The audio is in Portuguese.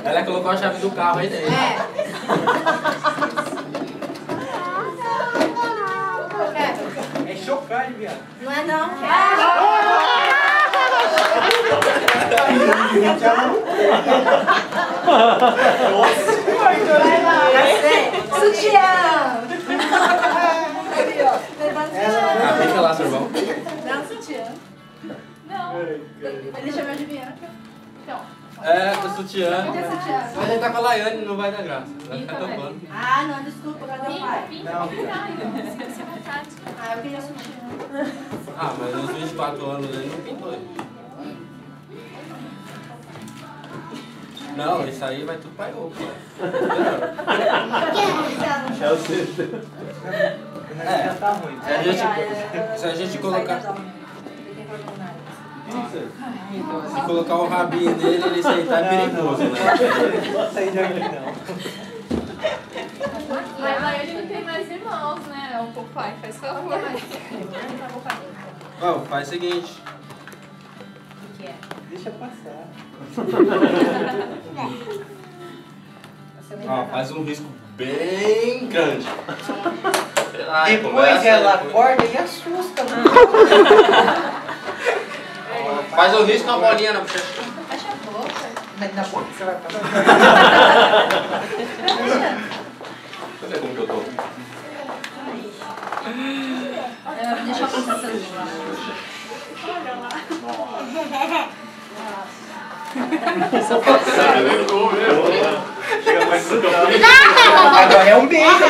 Ela colocou a chave do carro aí dentro. É chocante, viado. Não é não, sutiã! Deixa lá, seu irmão. Não, sutiã. Não. Ele chama de Bianca. Então. É, o sutiã. Cadê o sutiã? Mas ele tá com a Laiane, não vai dar graça. Vai ficar tampando. Ah, não, desculpa, cadê o pai? Não. Ah, eu queria sutiã. Ah, mas nos 24 anos ele não pintou ele. Não, isso aí vai tudo pra roupa. É o sexto. Já tá ruim. Se a gente colocar... Se colocar o rabinho nele, isso aí tá perigoso, né? Não posso sair daqui, não. Mas aí ele não tem mais irmãos, né? O papai faz favor. Ó, faz o seguinte. O que é? Deixa passar. Ó, faz um risco bem grande. Depois ela acorda e assusta. Faz um risco com a bolinha na bochecha. Fecha a boca. Mas na boca você vai passar. Deixa eu ver como que eu tô. Deixa eu passar seu livro lá. Agora é um beijo, né?